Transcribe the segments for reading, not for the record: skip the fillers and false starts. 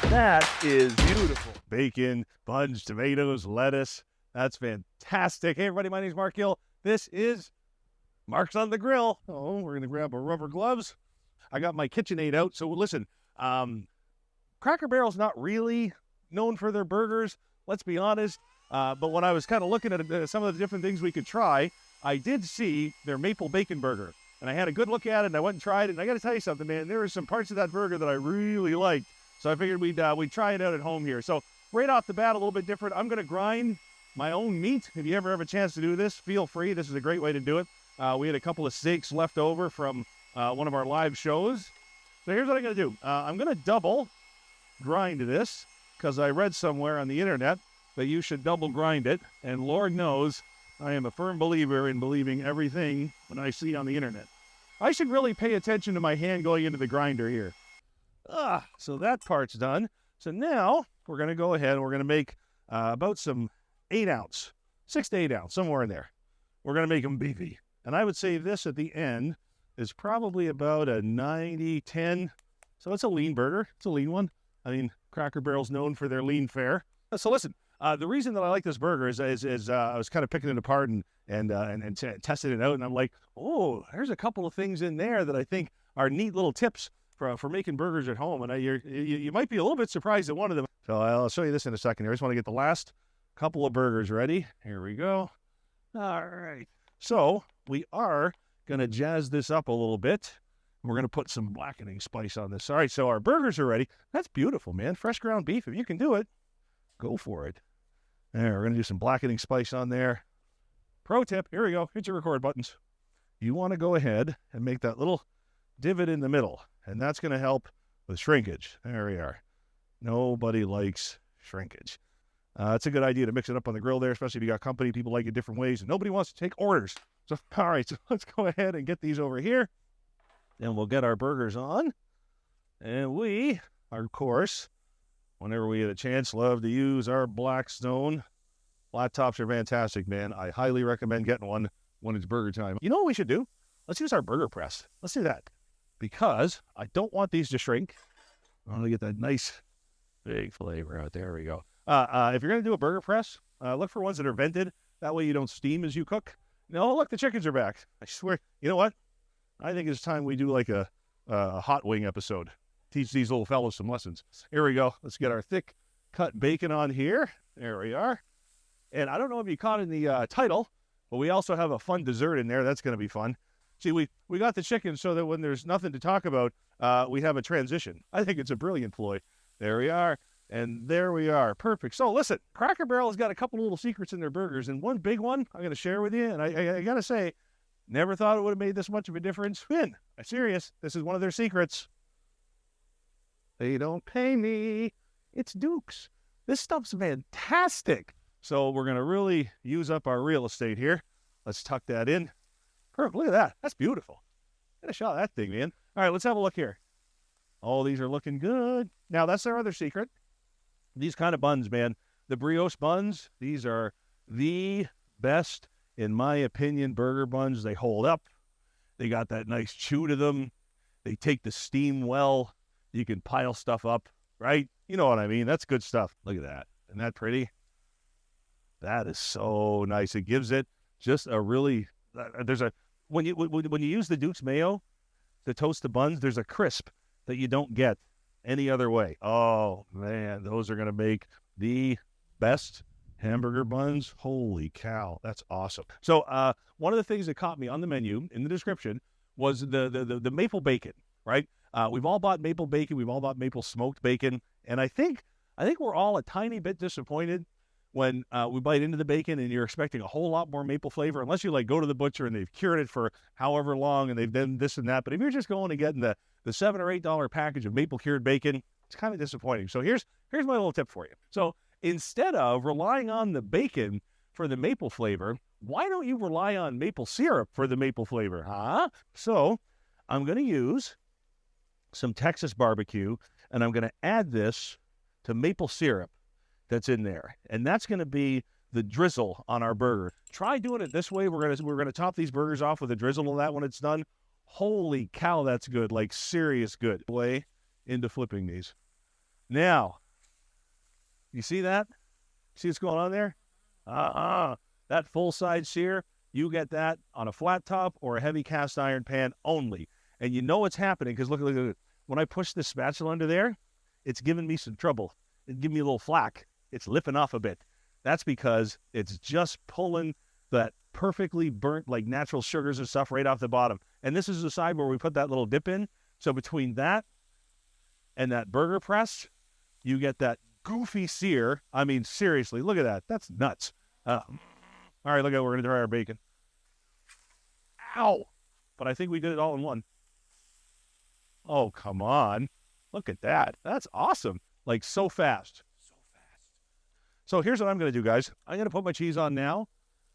That is beautiful. Bacon, buns, tomatoes, lettuce. That's fantastic. Hey, everybody, my name is Mark Gill. This is Mark's on the Grill. Oh, we're going to grab our rubber gloves. I got my KitchenAid out. So listen, Cracker Barrel's not really known for their burgers, let's be honest. But when I was kind of looking at some of the different things we could try, I did see their maple bacon burger. And I had a good look at it, and I went and tried it. And I got to tell you something, man. There were some parts of that burger that I really liked. So I figured we'd try it out at home here. So right off the bat, a little bit different. I'm going to grind my own meat. If you ever have a chance to do this, feel free. This is a great way to do it. We had a couple of steaks left over from one of our live shows. So here's what I'm going to do. I'm going to double grind this because I read somewhere on the internet that you should double grind it. And Lord knows, I am a firm believer in believing everything when I see on the internet. I should really pay attention to my hand going into the grinder here. So that part's done. So now we're going to go ahead and we're going to make about some 8-ounce, 6 to 8 ounce, somewhere in there. We're going to make them beefy. And I would say this at the end is probably about a 90-10. So it's a lean burger. It's a lean one. I mean, Cracker Barrel's known for their lean fare. So listen, the reason that I like this burger is I was kind of picking it apart and testing it out. And I'm like, oh, there's a couple of things in there that I think are neat little tips for making burgers at home. And you might be a little bit surprised at one of them. So I'll show you this in a second here. I just want to get the last couple of burgers ready. Here we go. All right. So we are going to jazz this up a little bit. We're going to put some blackening spice on this. All right, so our burgers are ready. That's beautiful, man. Fresh ground beef. If you can do it, go for it. There, we're going to do some blackening spice on there. Pro tip, here we go. Hit your record buttons. You want to go ahead and make that little divot in the middle, and that's going to help with shrinkage. There we are. Nobody likes shrinkage. It's a good idea to mix it up on the grill there, especially if you got company. People like it different ways, and nobody wants to take orders. So, all right, so let's go ahead and get these over here. And we'll get our burgers on. And we, of course, whenever we get a chance, love to use our Blackstone. Flat tops are fantastic, man. I highly recommend getting one when it's burger time. You know what we should do? Let's use our burger press. Let's do that. Because I don't want these to shrink. I want to get that nice big flavor out. There we go. If you're going to do a burger press, look for ones that are vented. That way you don't steam as you cook. No, look, the chickens are back. I swear. You know what? I think it's time we do like a hot wing episode. Teach these little fellows some lessons. Here we go. Let's get our thick cut bacon on here. There we are. And I don't know if you caught in the title, but we also have a fun dessert in there. That's going to be fun. See, we got the chicken so that when there's nothing to talk about, we have a transition. I think it's a brilliant ploy. There we are. And there we are. Perfect. So listen, Cracker Barrel has got a couple little secrets in their burgers. And one big one I'm going to share with you. And I got to say, never thought it would have made this much of a difference. I'm serious. This is one of their secrets. They don't pay me. It's Duke's. This stuff's fantastic. So we're going to really use up our real estate here. Let's tuck that in. Perfect. Look at that. That's beautiful. Get a shot of that thing, man. All right, let's have a look here. Oh, these are looking good. Now, that's our other secret. These kind of buns, man. The brioche buns, these are the best, in my opinion, burger buns. They hold up. They got that nice chew to them. They take the steam well. You can pile stuff up, right? You know what I mean? That's good stuff. Look at that. Isn't that pretty? That is so nice. It gives it just a really, when you use the Duke's mayo to toast the buns, there's a crisp that you don't get any other way. Oh, man, those are going to make the best hamburger buns. Holy cow, that's awesome. So one of the things that caught me on the menu in the description was the maple bacon, right? We've all bought maple bacon. We've all bought maple smoked bacon. And I think we're all a tiny bit disappointed when we bite into the bacon and you're expecting a whole lot more maple flavor, unless you like go to the butcher and they've cured it for however long and they've done this and that. But if you're just going and getting the $7 or $8 package of maple cured bacon, it's kind of disappointing. So here's my little tip for you. So instead of relying on the bacon for the maple flavor, why don't you rely on maple syrup for the maple flavor, huh? So I'm going to use some Texas barbecue, and I'm going to add this to maple syrup that's in there. And that's going to be the drizzle on our burger. Try doing it this way. We're going to top these burgers off with a drizzle of that when it's done. Holy cow, that's good. Like serious good. Way into flipping these. Now, You see that? See what's going on there? That full-side sear, you get that on a flat top or a heavy cast iron pan only. And you know what's happening because look. When I push this spatula under there, it's giving me some trouble. It's giving me a little flack. It's lifting off a bit. That's because it's just pulling that perfectly burnt, like natural sugars and stuff right off the bottom. And this is the side where we put that little dip in. So between that and that burger press, you get that goofy sear. I mean, seriously, look at that. That's nuts. All right, look at it. We're going to try our bacon. Ow! But I think we did it all in one. Oh, come on. Look at that. That's awesome. Like, so fast. So fast. So here's what I'm going to do, guys. I'm going to put my cheese on now.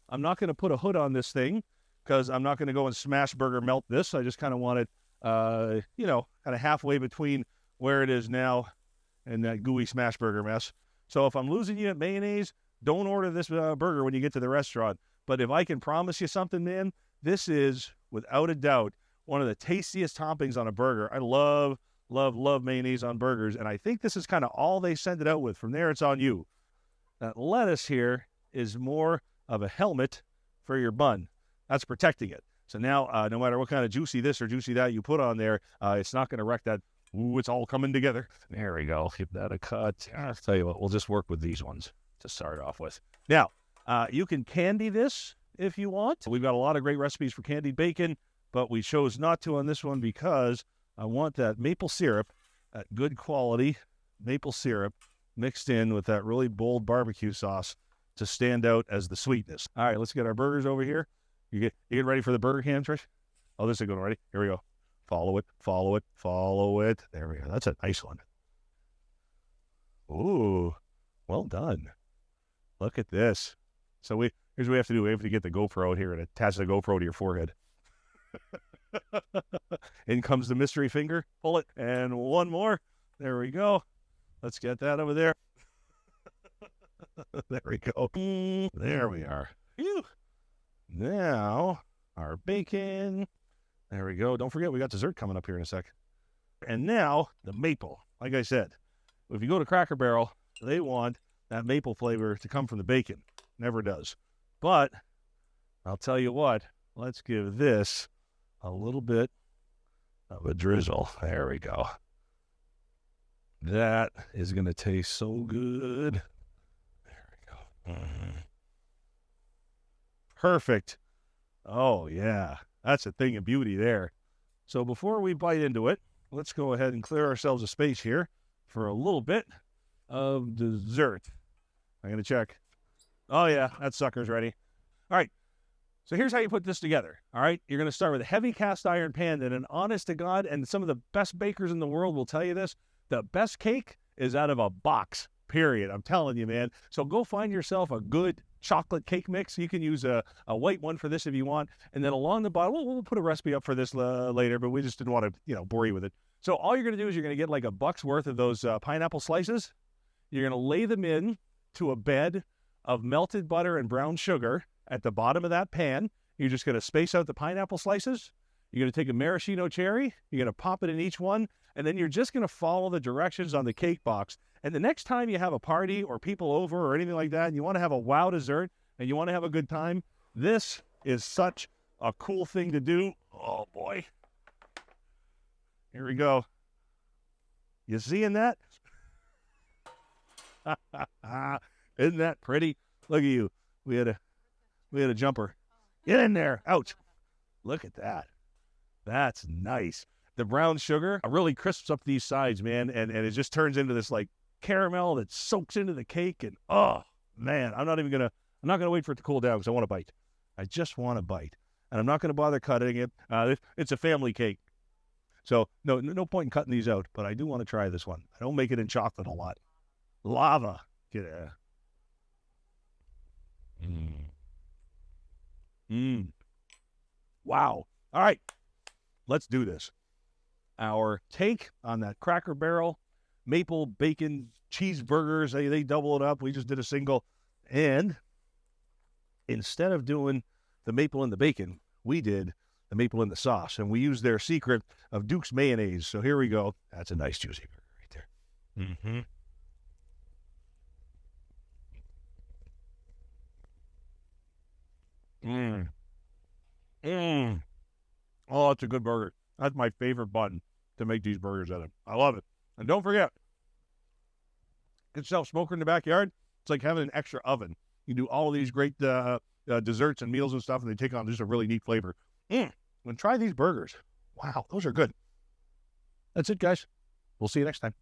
I'm not going to put a hood on this thing because I'm not going to go and smash burger melt this. I just kind of want it, kind of halfway between where it is now and that gooey smash burger mess. So if I'm losing you at mayonnaise, don't order this burger when you get to the restaurant. But if I can promise you something, man, this is, without a doubt, one of the tastiest toppings on a burger. I love mayonnaise on burgers, and I think this is kind of all they send it out with. From there, it's on you. That lettuce here is more of a helmet for your bun. That's protecting it. So now, no matter what kind of juicy this or juicy that you put on there, it's not going to wreck that. Ooh, it's all coming together. There we go. Give that a cut. I'll tell you what, we'll just work with these ones to start off with. Now, you can candy this if you want. We've got a lot of great recipes for candied bacon, but we chose not to on this one because I want that maple syrup, that good quality maple syrup, mixed in with that really bold barbecue sauce to stand out as the sweetness. All right, let's get our burgers over here. You get ready for the burger cam, Trish? Oh, this is going ready. Here we go. Follow it, follow it, follow it. There we go. That's a nice one. Ooh, well done. Look at this. So here's what we have to do. We have to get the GoPro out here and attach the GoPro to your forehead. In comes the mystery finger. Pull it. And one more. There we go. Let's get that over there. There we go. There we are. Phew. Now, our bacon. There we go. Don't forget, we got dessert coming up here in a sec. And now, the maple. Like I said, if you go to Cracker Barrel, they want that maple flavor to come from the bacon. Never does. But, I'll tell you what, let's give this a little bit of a drizzle. There we go. That is going to taste so good. There we go. Perfect. Oh, yeah. That's a thing of beauty there. So before we bite into it, let's go ahead and clear ourselves a space here for a little bit of dessert. I'm going to check. Oh, yeah, that sucker's ready. All right. So here's how you put this together, all right? You're going to start with a heavy cast iron pan, and an honest to God, and some of the best bakers in the world will tell you this, the best cake is out of a box, period. I'm telling you, man. So go find yourself a good chocolate cake mix. You can use a white one for this if you want. And then along the bottom, we'll put a recipe up for this later, but we just didn't want to, bore you with it. So all you're going to do is you're going to get like a buck's worth of those pineapple slices. You're going to lay them in to a bed of melted butter and brown sugar at the bottom of that pan. You're just going to space out the pineapple slices. You're going to take a maraschino cherry. You're going to pop it in each one. And then you're just going to follow the directions on the cake box. And the next time you have a party or people over or anything like that, and you want to have a wow dessert and you want to have a good time, this is such a cool thing to do. Oh, boy. Here we go. You seeing that? Isn't that pretty? Look at you. We had a jumper. Get in there. Ouch. Look at that. That's nice. The brown sugar really crisps up these sides, man, and it just turns into this like caramel that soaks into the cake. And oh man, I'm not gonna wait for it to cool down because I want to bite. I just want to bite, and I'm not gonna bother cutting it. It's a family cake, so no point in cutting these out. But I do want to try this one. I don't make it in chocolate a lot. Lava, get it. Wow. All right, let's do this. Our take on that Cracker Barrel maple bacon cheeseburgers. They double it up. We just did a single. And instead of doing the maple in the bacon, we did the maple in the sauce. And we used their secret of Duke's mayonnaise. So here we go. That's a nice juicy burger right there. Mmm. Mmm. Oh, that's a good burger. That's my favorite bun to make these burgers out of. I love it. And don't forget, get yourself a smoker in the backyard. It's like having an extra oven. You do all of these great desserts and meals and stuff, and they take on just a really neat flavor. And try these burgers. Wow, those are good. That's it, guys. We'll see you next time.